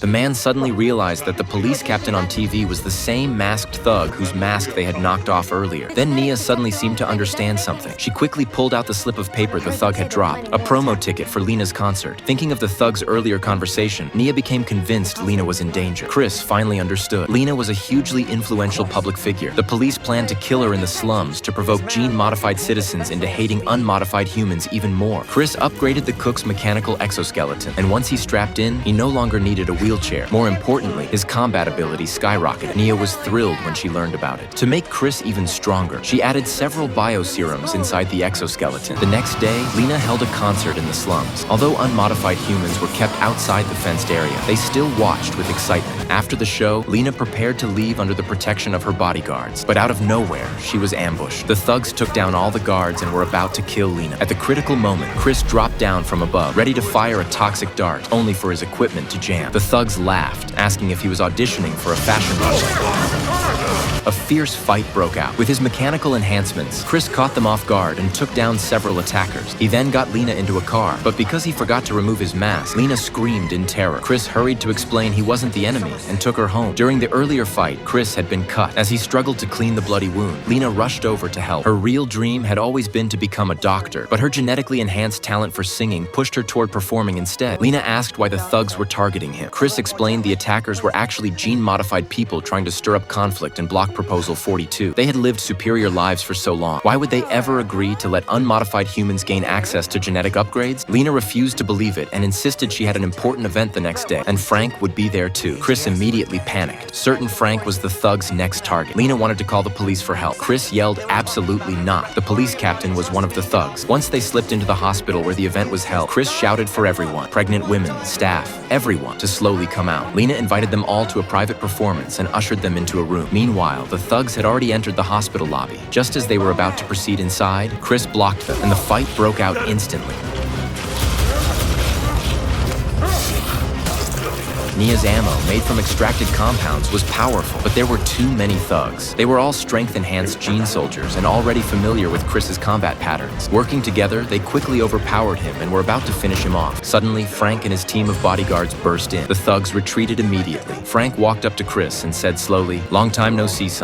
The man suddenly realized that the police captain on TV was the same masked thug whose mask they had knocked off earlier. Then Nia suddenly seemed to understand something. She quickly pulled out the slip of paper the thug had dropped, a promo ticket for Lena's concert. Thinking of the thug's earlier conversation, Nia became convinced Lena was in danger. Chris finally understood. Lena was a hugely influential public figure. The police planned to kill her in the slums to provoke gene-modified citizens into hating unmodified humans even more. Chris upgraded the cook's mechanical exoskeleton, and once he strapped in, he no longer needed a wheelchair. More importantly, his combat ability skyrocketed. Nia was thrilled when she learned about it. To make Chris even stronger, she added several bioserums inside the exoskeleton. The next day, Lena held a concert in the slums. Although unmodified humans were kept outside the fenced area, they still watched with excitement. After the show, Lena prepared to leave under the protection of her bodyguards. But out of nowhere, she was ambushed. The thugs took down all the guards and were about to kill Lena. At the critical moment, Chris dropped down from above, ready to fire a toxic dart, only for his equipment to jam. The thugs laughed, asking if he was auditioning for a fashion runway. A fierce fight broke out. With his mechanical enhancements, Chris caught them off guard and took down several attackers. He then got Lena into a car, but because he forgot to remove his mask, Lena screamed in terror. Chris hurried to explain he wasn't the enemy and took her home. During the earlier fight, Chris had been cut. As he struggled to clean the bloody wound, Lena rushed over to help. Her real dream had always been to become a doctor, but her genetically enhanced talent for singing pushed her toward performing instead. Lena asked why the thugs were targeting him. Chris explained the attackers were actually gene-modified people trying to stir up conflict and block Proposal 42. They had lived superior lives for so long. Why would they ever agree to let unmodified humans gain access to genetic upgrades? Lena refused to believe it and insisted she had an important event the next day, and Frank would be there too. Chris immediately panicked, certain Frank was the thug's next target. Lena wanted to call the police for help. Chris yelled absolutely not. The police captain was one of the thugs. Once they slipped into the hospital where the event was held, Chris shouted for everyone, pregnant women, staff, everyone, to slowly come out. Lena invited them all to a private performance and ushered them into a room. Meanwhile, the thugs had already entered the hospital lobby. Just as they were about to proceed inside, Chris blocked them, and the fight broke out instantly. Nia's ammo, made from extracted compounds, was powerful, but there were too many thugs. They were all strength-enhanced gene soldiers and already familiar with Chris's combat patterns. Working together, they quickly overpowered him and were about to finish him off. Suddenly, Frank and his team of bodyguards burst in. The thugs retreated immediately. Frank walked up to Chris and said slowly, "Long time no see, son.